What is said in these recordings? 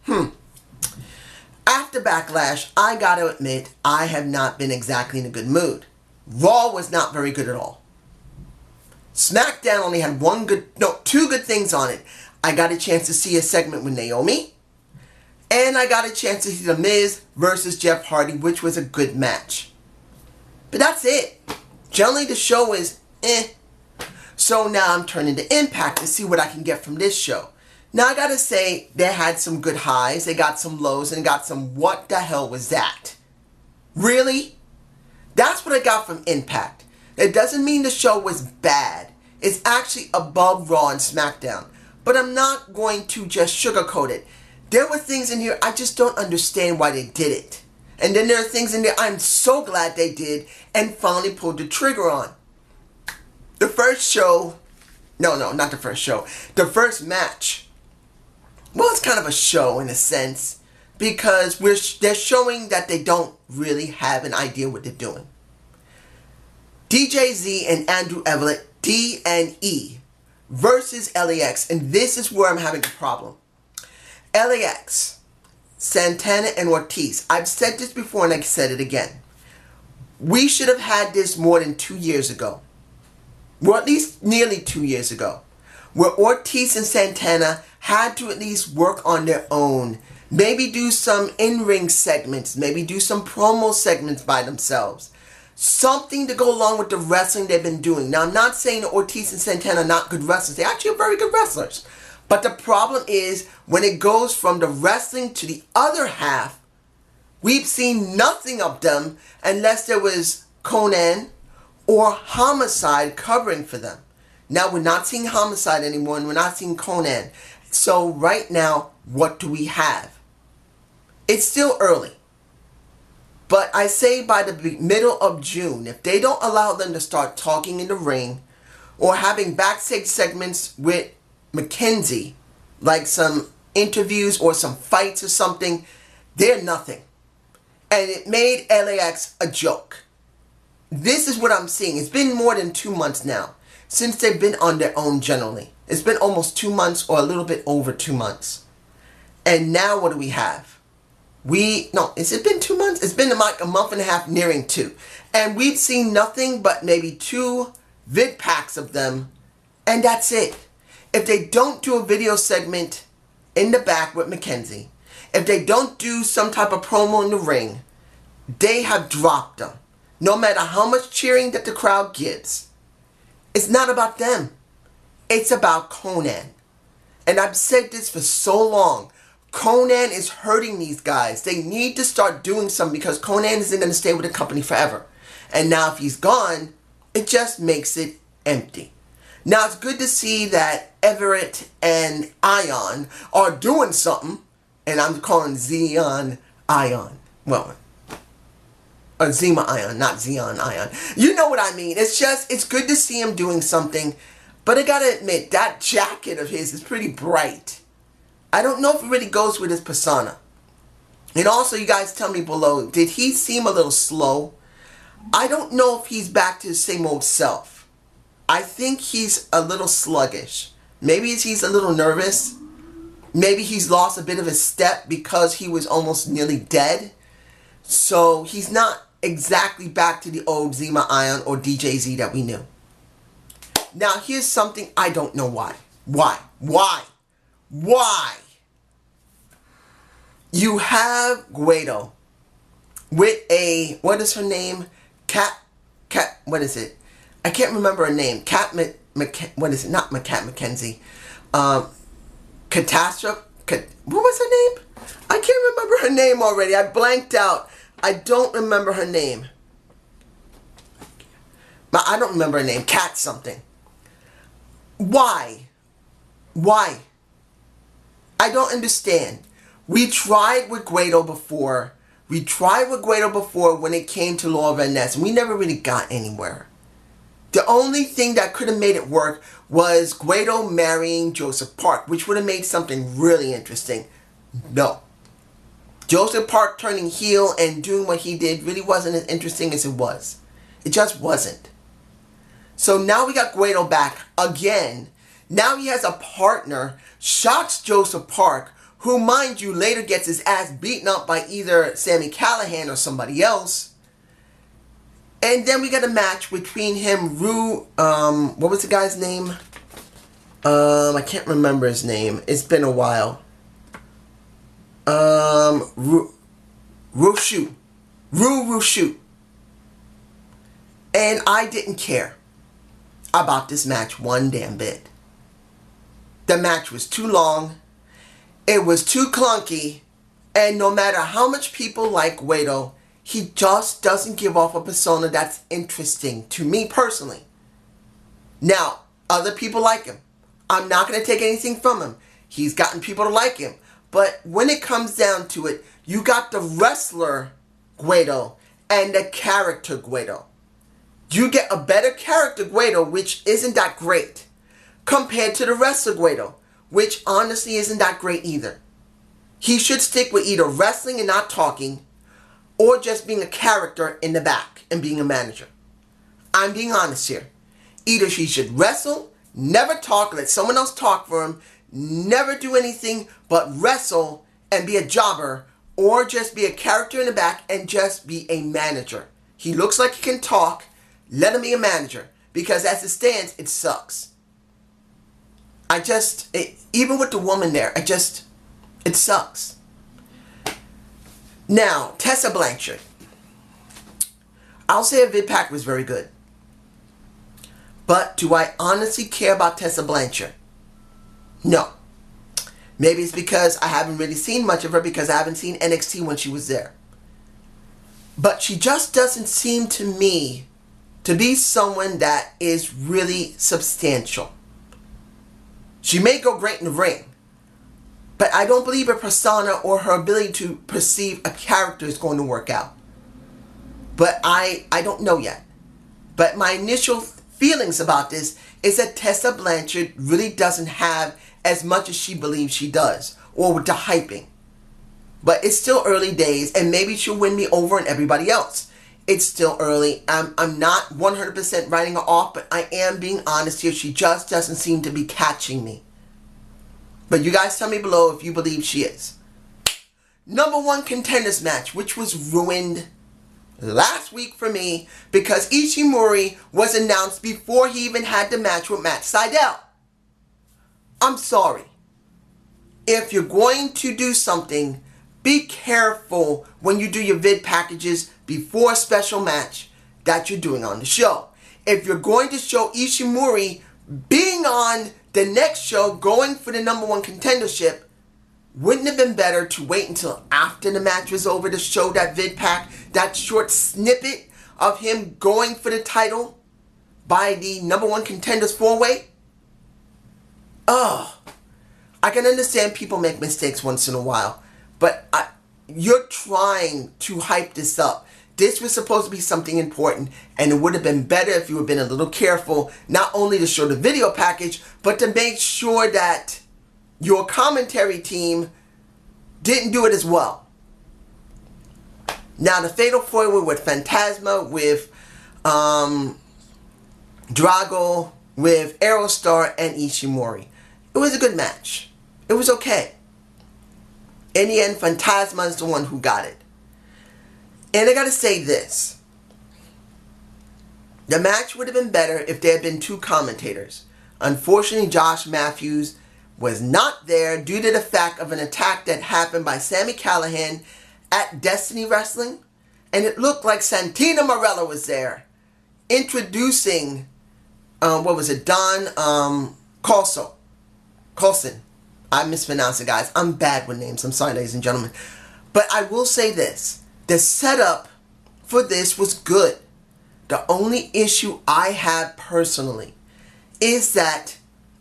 wrestling. After Backlash, I gotta admit, I have not been exactly in a good mood. Raw was not very good at all. SmackDown only had two good things on it. I got a chance to see a segment with Naomi, and I got a chance to see The Miz versus Jeff Hardy, which was a good match. But that's it. Generally, the show is eh. So now I'm turning to Impact to see what I can get from this show. Now I gotta say, they had some good highs, they got some lows, and got some what the hell was that? Really? That's what I got from Impact. It doesn't mean the show was bad. It's actually above Raw and SmackDown. But I'm not going to just sugarcoat it. There were things in here I just don't understand why they did it. And then there are things in there I'm so glad they did and finally pulled the trigger on. The first show, no, not the first show. The first match, well, it's kind of a show in a sense because they're showing that they don't really have an idea what they're doing. DJZ and Andrew Everett, D&E, versus LAX, and this is where I'm having a problem. LAX, Santana and Ortiz. I've said this before and I said it again. We should have had this more than 2 years ago. Well, at least nearly 2 years ago. Where Ortiz and Santana had to at least work on their own. Maybe do some in-ring segments. Maybe do some promo segments by themselves. Something to go along with the wrestling they've been doing. Now, I'm not saying that Ortiz and Santana are not good wrestlers. They actually are very good wrestlers. But the problem is, when it goes from the wrestling to the other half, we've seen nothing of them unless there was Conan or Homicide covering for them. Now, we're not seeing Homicide anymore, and we're not seeing Conan. So, right now, what do we have? It's still early. But I say by the middle of June, if they don't allow them to start talking in the ring or having backstage segments with Mackenzie, like some interviews or some fights or something, they're nothing. And it made LAX a joke. This is what I'm seeing. It's been more than 2 months now since they've been on their own generally. It's been almost 2 months or a little bit over 2 months. And now what do we have? Has it been 2 months? It's been like a month and a half, nearing 2. And we've seen nothing but maybe 2 vid packs of them. And that's it. If they don't do a video segment in the back with Mackenzie, if they don't do some type of promo in the ring, they have dropped them. No matter how much cheering that the crowd gives. It's not about them. It's about Conan. And I've said this for so long. Conan is hurting these guys. They need to start doing something because Conan isn't going to stay with the company forever. And now if he's gone, it just makes it empty. Now it's good to see that Everett and Ion are doing something. And I'm calling Zeon Ion. Well, or Zima Ion, not Zeon Ion. You know what I mean. It's good to see him doing something. But I gotta admit, that jacket of his is pretty bright. I don't know if it really goes with his persona. And also, you guys tell me below, did he seem a little slow? I don't know if he's back to his same old self. I think he's a little sluggish. Maybe he's a little nervous. Maybe he's lost a bit of his step because he was almost nearly dead. So he's not exactly back to the old Zima Ion or DJZ that we knew. Now here's something I don't know why. Why? You have Grado with a, what is her name? What is it? I can't remember her name. What is it? Not Cat Mackenzie. Catastrophe. What was her name? I can't remember her name already. I blanked out. I don't remember her name. I don't remember her name. Cat something. Why? I don't understand. We tried with Grado before. When it came to Law of Vanessa, and we never really got anywhere. The only thing that could have made it work was Grado marrying Joseph Park, which would have made something really interesting. No. Joseph Park turning heel and doing what he did really wasn't as interesting as it was. It just wasn't. So now we got Grado back again. Now he has a partner, shocks Joseph Park, who, mind you, later gets his ass beaten up by either Sami Callihan or somebody else. And then we got a match between him, what was the guy's name? I can't remember his name. It's been a while. Rushu. Rushu. And I didn't care about this match one damn bit. The match was too long. It was too clunky. And no matter how much people like Grado, he just doesn't give off a persona that's interesting to me personally. Now, other people like him. I'm not going to take anything from him. He's gotten people to like him. But when it comes down to it, you got the wrestler Grado and the character Grado. You get a better character Grado, which isn't that great, compared to the wrestler Grado, which honestly isn't that great either. He should stick with either wrestling and not talking, or just being a character in the back and being a manager. I'm being honest here. Either he should wrestle, never talk, let someone else talk for him, never do anything but wrestle and be a jobber, or just be a character in the back and just be a manager. He looks like he can talk, let him be a manager, because as it stands, it sucks. Even with the woman there, it sucks. Now, Tessa Blanchard. I'll say a vid pack was very good. But do I honestly care about Tessa Blanchard? No. Maybe it's because I haven't really seen much of her because I haven't seen NXT when she was there. But she just doesn't seem to me to be someone that is really substantial. She may go great in the ring, but I don't believe her persona or her ability to perceive a character is going to work out. But I don't know yet. But my initial feelings about this is that Tessa Blanchard really doesn't have as much as she believes she does, or with the hyping. But it's still early days, and maybe she'll win me over and everybody else. It's still early. I'm not 100% writing her off, but I am being honest here. She just doesn't seem to be catching me. But you guys tell me below if you believe she is. Number 1 contenders match, which was ruined last week for me because Ishimori was announced before he even had the match with Matt Sydal. I'm sorry. If you're going to do something, be careful when you do your vid packages before a special match that you're doing on the show. If you're going to show Ishimori being on the next show going for the number 1 contendership, wouldn't it have been better to wait until after the match was over to show that vid pack, that short snippet of him going for the title by the number 1 contenders 4-way? I can understand people make mistakes once in a while, but you're trying to hype this up. This was supposed to be something important, and it would have been better if you had been a little careful, not only to show the video package, but to make sure that your commentary team didn't do it as well. Now, the Fatal 4-Way with Phantasma, with Grado, with Aerostar, and Ishimori. It was a good match. It was okay. In the end, Phantasma is the one who got it. And I gotta say this. The match would have been better if there had been 2 commentators. Unfortunately, Josh Matthews was not there due to the fact of an attack that happened by Sami Callihan at Destiny Wrestling. And it looked like Santina Marella was there. Introducing, Don Coulson. I mispronounced it, guys. I'm bad with names. I'm sorry, ladies and gentlemen. But I will say this. The setup for this was good. The only issue I had personally is that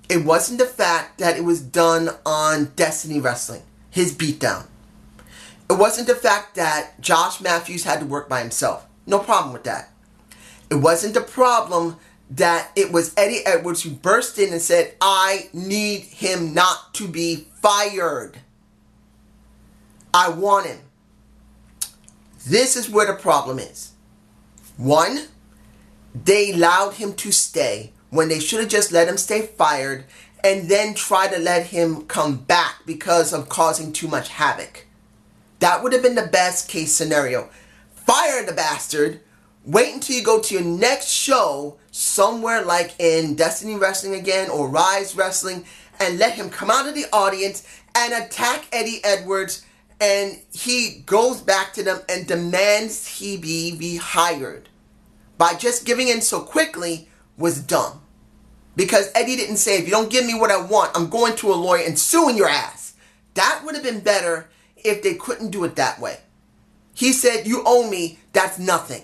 it wasn't the fact that it was done on Destiny Wrestling, his beatdown. It wasn't the fact that Josh Matthews had to work by himself. No problem with that. It wasn't the problem that it was Eddie Edwards who burst in and said, I need him not to be fired. I want him. This is where the problem is. 1, they allowed him to stay when they should have just let him stay fired and then try to let him come back because of causing too much havoc. That would have been the best case scenario. Fire the bastard, wait until you go to your next show somewhere like in Destiny Wrestling again or Rise Wrestling, and let him come out of the audience and attack Eddie Edwards, and he goes back to them and demands he be rehired. By just giving in so quickly was dumb. Because Eddie didn't say, if you don't give me what I want, I'm going to a lawyer and suing your ass. That would have been better if they couldn't do it that way. He said, you owe me, that's nothing.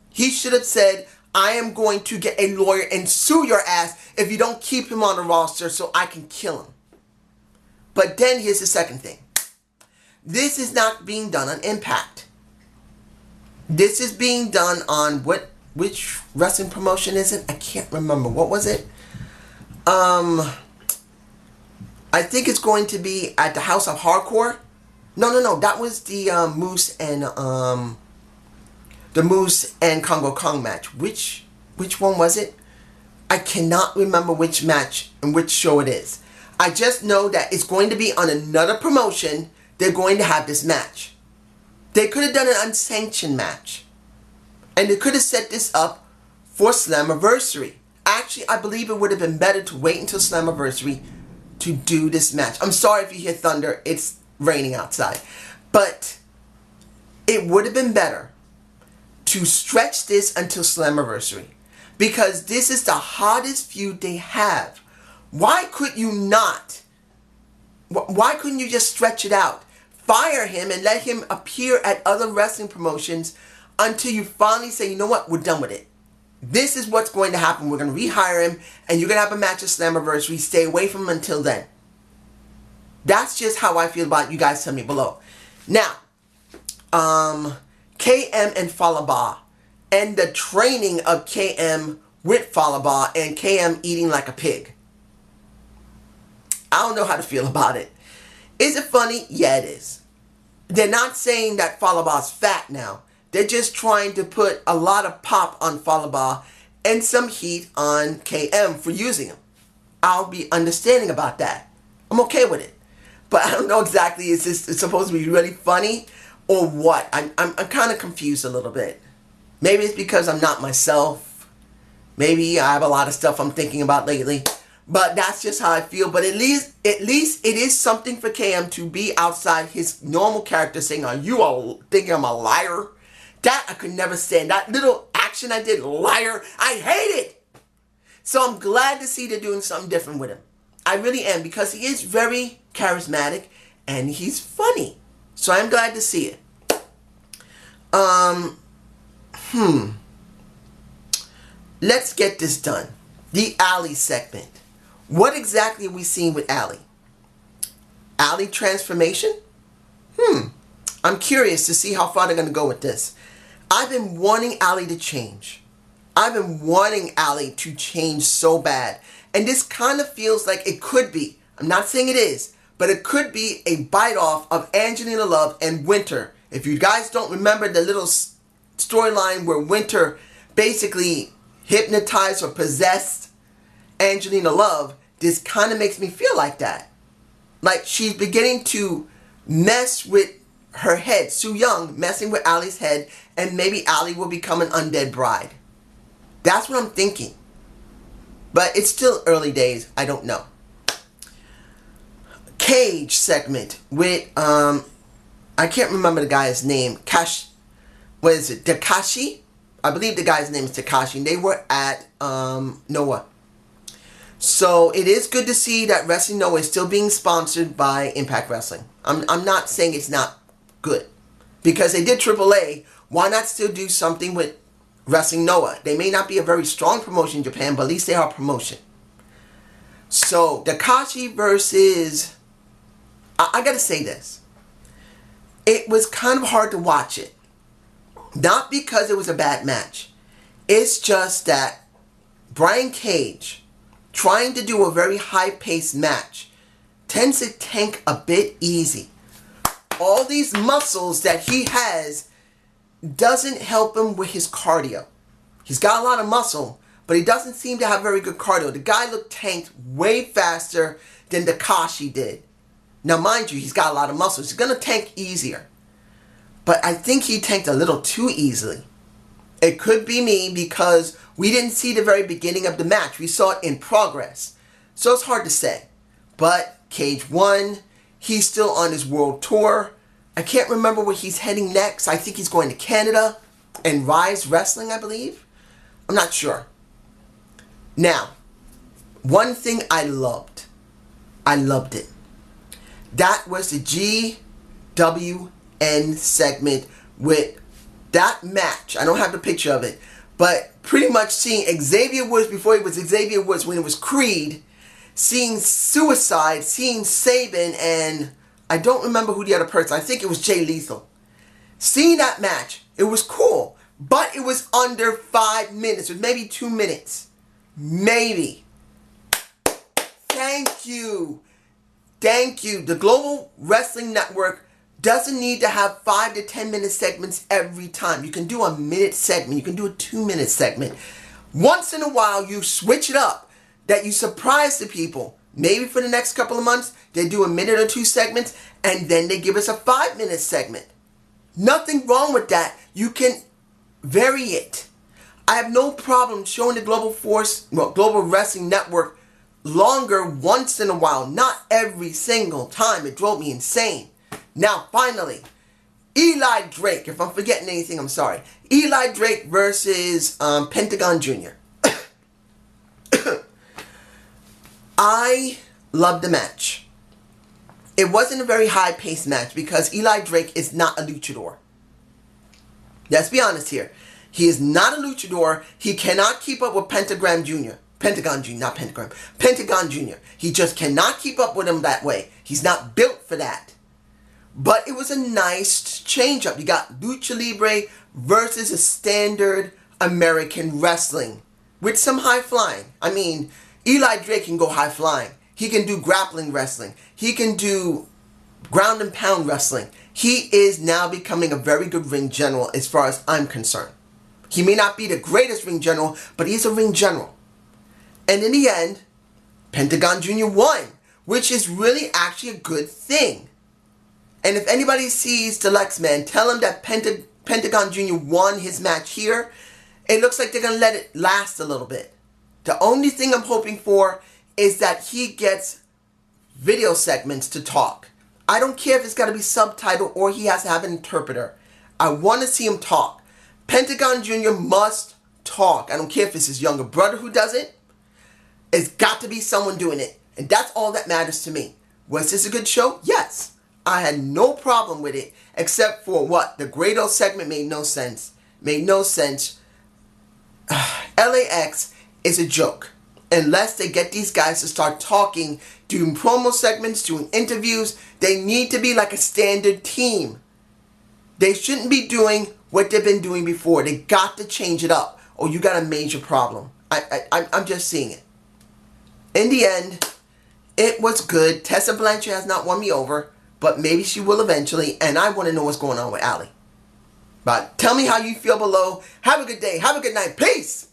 He should have said, I am going to get a lawyer and sue your ass if you don't keep him on the roster so I can kill him. But then here's the second thing. This is not being done on Impact. This is being done on which wrestling promotion is it? I can't remember. What was it? I think it's going to be at the House of Hardcore. No. That was the Moose and Congo Kong match. Which one was it? I cannot remember which match and which show it is. I just know that it's going to be on another promotion. They're going to have this match. They could have done an unsanctioned match. And they could have set this up for Slammiversary. Actually, I believe it would have been better to wait until Slammiversary to do this match. I'm sorry if you hear thunder. It's raining outside. But it would have been better to stretch this until Slammiversary. Because this is the hottest feud they have. Why could you not? Why couldn't you just stretch it out? Fire him and let him appear at other wrestling promotions until you finally say, you know what, we're done with it. This is what's going to happen. We're going to rehire him and you're going to have a match at Slammiversary. Stay away from him until then. That's just how I feel about it. You guys tell me below. Now, KM and Falaba and the training of KM with Falaba and KM eating like a pig. I don't know how to feel about it. Is it funny? Yeah, it is. They're not saying that Falaba's fat now. They're just trying to put a lot of pop on Falaba and some heat on KM for using him. I'll be understanding about that. I'm okay with it. But I don't know exactly, is this supposed to be really funny or what? I'm kind of confused a little bit. Maybe it's because I'm not myself. Maybe I have a lot of stuff I'm thinking about lately. But that's just how I feel. But at least it is something for KM to be outside his normal character saying, are you all thinking I'm a liar? That I could never stand. That little action I did, liar, I hate it. So I'm glad to see they're doing something different with him. I really am, because he is very charismatic and he's funny. So I'm glad to see it. Let's get this done. The Alley segment. What exactly are we seeing with Alley? Alley transformation? I'm curious to see how far they're going to go with this. I've been wanting Alley to change. I've been wanting Alley to change so bad. And this kind of feels like it could be. I'm not saying it is. But it could be a bite off of Angelina Love and Winter. If you guys don't remember the little storyline where Winter basically hypnotized or possessed Angelina Love, this kind of makes me feel like that. Like she's beginning to mess with her head. Su Yung messing with Allie's head, and maybe Allie will become an undead bride. That's what I'm thinking. But it's still early days. I don't know. Cage segment with, I can't remember the guy's name. What is it? Takashi? I believe the guy's name is Takashi. They were at Noah. So it is good to see that Wrestling Noah is still being sponsored by Impact Wrestling. I'm not saying it's not good. Because they did AAA, why not still do something with Wrestling Noah? They may not be a very strong promotion in Japan, but at least they are a promotion. So, Takashi versus... I gotta say this. It was kind of hard to watch it. Not because it was a bad match. It's just that Brian Cage, trying to do a very high-paced match, tends to tank a bit easy. All these muscles that he has doesn't help him with his cardio. He's got a lot of muscle, but he doesn't seem to have very good cardio. The guy looked tanked way faster than Takashi did. Now, mind you, he's got a lot of muscles. He's going to tank easier. But I think he tanked a little too easily. It could be me because we didn't see the very beginning of the match. We saw it in progress. So it's hard to say. But Cage won. He's still on his world tour. I can't remember where he's heading next. I think he's going to Canada and Rise Wrestling, I believe. I'm not sure. Now, one thing I loved it. That was the GWN segment with that match. I don't have the picture of it, but pretty much seeing Xavier Woods before he was Xavier Woods, when it was Creed, seeing Suicide, seeing Sabin, and I don't remember who the other person, I think it was Jay Lethal. Seeing that match, it was cool, but it was under 5 minutes. It was maybe 2 minutes. Maybe. Thank you. Thank you. The Global Wrestling Network doesn't need to have 5 to 10 minute segments every time. You can do a minute segment. You can do a 2-minute segment. Once in a while, you switch it up. That you surprise the people. Maybe for the next couple of months, they do a minute or 2 segments, and then they give us a 5-minute segment. Nothing wrong with that. You can vary it. I have no problem showing the Global Wrestling Network longer once in a while. Not every single time. It drove me insane. Now, finally, Eli Drake. If I'm forgetting anything, I'm sorry. Eli Drake versus Pentagon Jr. I loved the match. It wasn't a very high-paced match because Eli Drake is not a luchador. Let's be honest here. He is not a luchador. He cannot keep up with Pentagon Jr. Pentagon Jr. He just cannot keep up with him that way. He's not built for that. But it was a nice change-up. You got Lucha Libre versus a standard American wrestling with some high flying. I mean, Eli Drake can go high flying. He can do grappling wrestling. He can do ground and pound wrestling. He is now becoming a very good ring general as far as I'm concerned. He may not be the greatest ring general, but he's a ring general. And in the end, Pentagon Jr. won, which is really actually a good thing. And if anybody sees the Lex Man, tell him that Pentagon Jr. won his match here. It looks like they're going to let it last a little bit. The only thing I'm hoping for is that he gets video segments to talk. I don't care if it's got to be subtitled or he has to have an interpreter. I want to see him talk. Pentagon Jr. must talk. I don't care if it's his younger brother who does it. It's got to be someone doing it. And that's all that matters to me. Was this a good show? Yes. I had no problem with it. Except for what? The Grado segment made no sense. Made no sense. LAX is a joke. Unless they get these guys to start talking, doing promo segments, doing interviews, they need to be like a standard team. They shouldn't be doing what they've been doing before. They got to change it up, or you got a major problem. I'm just seeing it. In the end, it was good. Tessa Blanchard has not won me over, but maybe she will eventually, and I want to know what's going on with Allie. But tell me how you feel below. Have a good day. Have a good night. Peace!